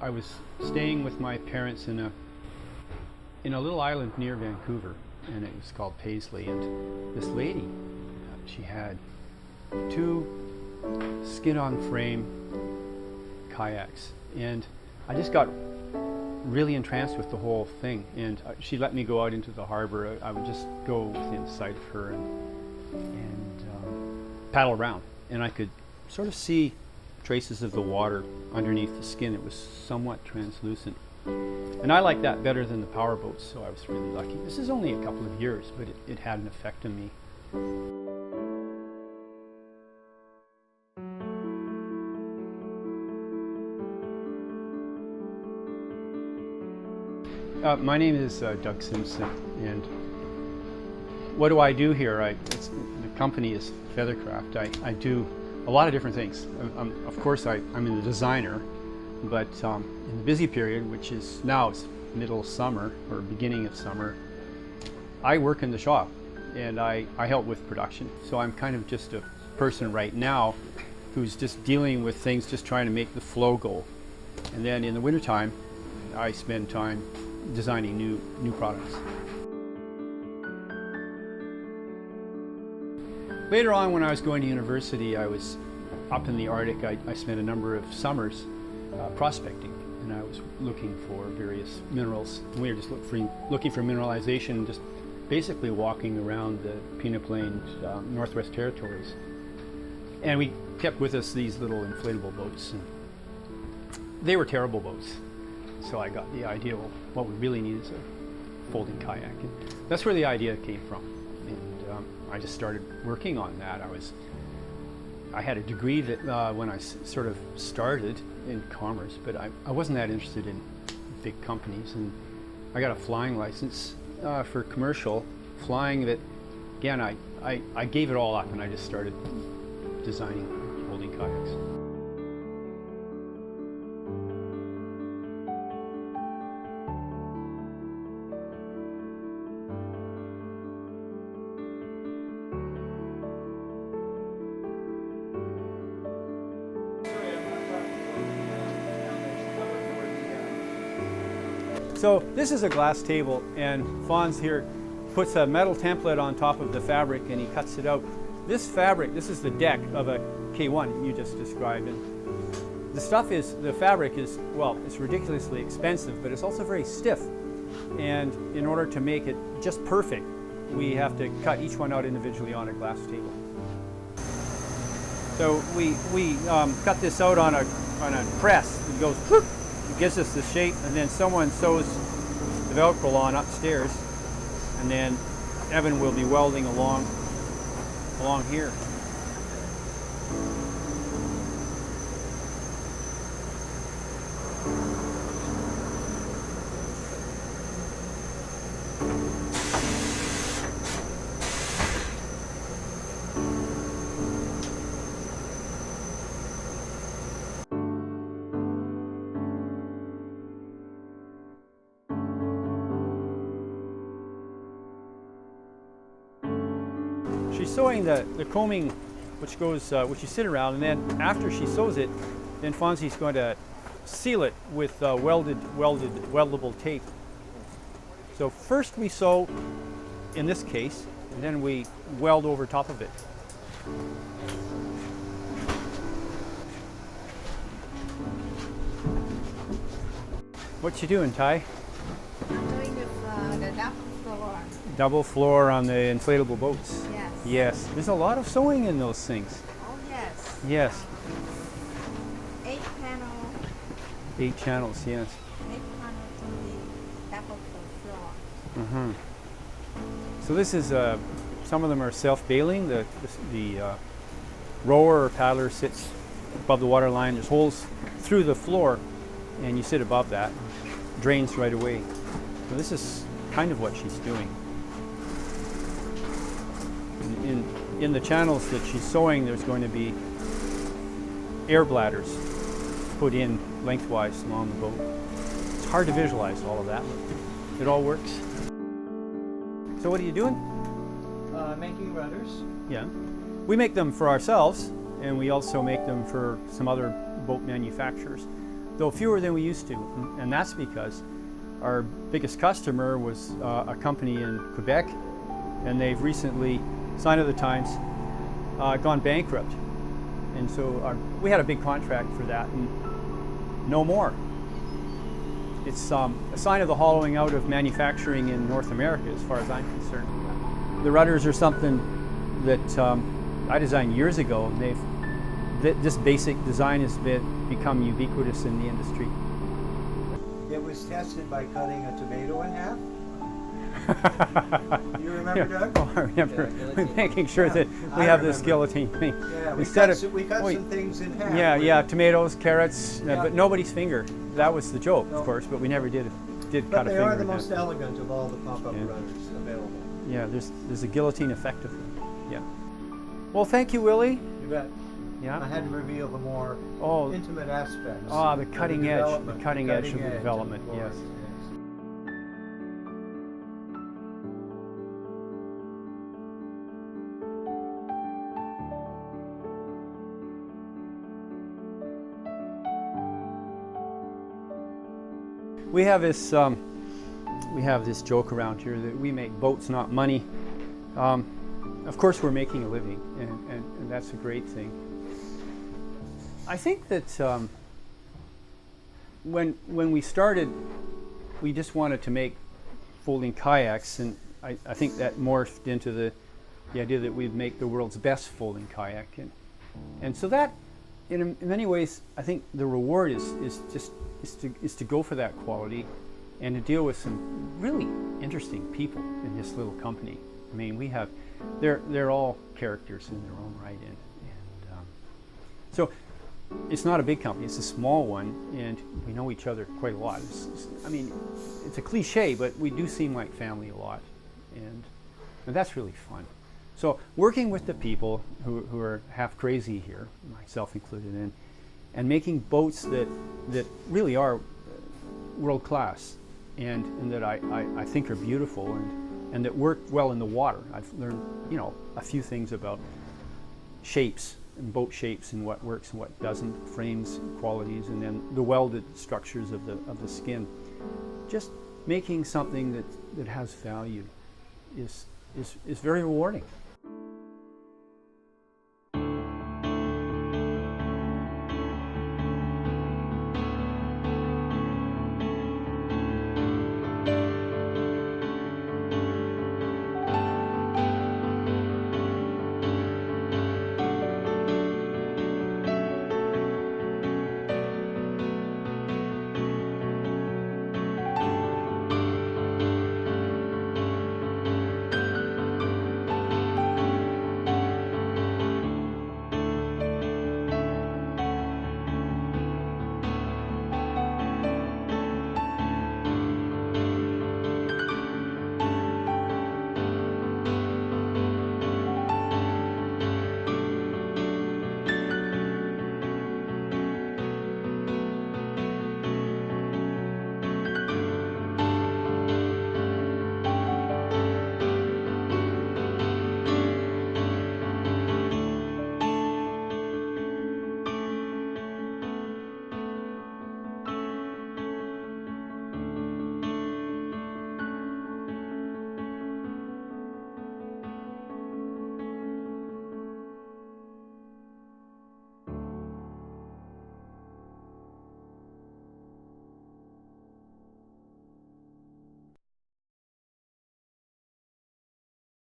I was staying with my parents in a little island near Vancouver, and it was called Paisley. And this lady, she had 2 skin-on-frame kayaks, and I just got really entranced with the whole thing. And she let me go out into the harbor. I would just go within sight of her and paddle around, and I could sort of see traces of the water underneath the skin. It was somewhat translucent, and I like that better than the power boats, so I was really lucky. This is only a couple of years, but it had an effect on me. My name is Doug Simpson, and what do I do here? The company is Feathercraft. I do a lot of different things. Of course, I'm a designer, but in the busy period, which is now it's middle of summer or beginning of summer, I work in the shop and I help with production. So I'm kind of just a person right now who's just dealing with things, just trying to make the flow go. And then in the wintertime, I spend time designing new products. Later on, when I was going to university, I was up in the Arctic. I spent a number of summers prospecting, and I was looking for various minerals. We were just looking for mineralization, just basically walking around the Pina Plains, Northwest Territories. And we kept with us these little inflatable boats. And they were terrible boats. So I got the idea, well, what we really need is a folding kayak. And that's where the idea came from. And I just started working on that. I had a degree that when I sort of started in commerce, but I wasn't that interested in big companies. And I got a flying license for commercial flying that, again, I gave it all up and I just started designing folding kayaks. So this is a glass table, and Fonz here puts a metal template on top of the fabric and he cuts it out. This fabric, this is the deck of a K1 you just described. And the fabric is, well, it's ridiculously expensive, but it's also very stiff. And in order to make it just perfect, we have to cut each one out individually on a glass table. So we cut this out on a press. It goes whoop. It gives us the shape, and then someone sews the Velcro on upstairs, and then Evan will be welding along here. She's sewing the combing, which you sit around, and then after she sews it, then Fonzie's going to seal it with weldable tape. So first we sew, in this case, and then we weld over top of it. What you doing, Ty? I'm doing the double floor. Double floor on the inflatable boats. Yes. Yes. There's a lot of sewing in those things. Oh yes. Yes. 8 panel. 8 channels. Yes. 8 panel to the double floor. Mm-hmm. So this is some of them are self-bailing. The rower or paddler sits above the water line. There's holes through the floor, and you sit above that. Drains right away. So this is kind of what she's doing. In the channels that she's sewing, there's going to be air bladders put in lengthwise along the boat. It's hard to visualize all of that, but it all works. So what are you doing? Making rudders. Yeah. We make them for ourselves, and we also make them for some other boat manufacturers. though fewer than we used to. And that's because our biggest customer was a company in Quebec, and they've recently, sign of the times, gone bankrupt. And so we had a big contract for that, and no more. It's a sign of the hollowing out of manufacturing in North America, as far as I'm concerned. The rudders are something that I designed years ago, and this basic design has become ubiquitous in the industry. It was tested by cutting a tomato in half. You remember, Doug? Oh, I remember. Making sure that we have this guillotine thing. Yeah, we Instead cut of some things in half. Yeah, tomatoes, carrots, Yeah. but nobody's finger. That was the joke, No. of course, but we never did But cut a they finger are the in half. most elegant of all the pop-up Yeah. rudders available. Yeah, there's a guillotine effect of them. Yeah. Well, thank you, Willie. You bet. I Yeah. had to reveal the more Oh, intimate aspects. the of cutting edge, the development, cutting edge of the edge development. of Yes. course, We have this joke around here that we make boats, not money. Of course, we're making a living, and that's a great thing. I think that when we started, we just wanted to make folding kayaks, and I think that morphed into the idea that we'd make the world's best folding kayak, and so that, in many ways, I think the reward is to go for that quality and to deal with some really interesting people in this little company. I mean, they're all characters in their own right, and so it's not a big company, it's a small one, and we know each other quite a lot. I mean, it's a cliche, but we do seem like family a lot, and that's really fun. So working with the people who are half crazy here, myself included, and making boats that really are world class, and that I think are beautiful, and that work well in the water. I've learned, a few things about shapes and boat shapes and what works and what doesn't, frames, qualities, and then the welded structures of the skin. Just making something that has value is very rewarding.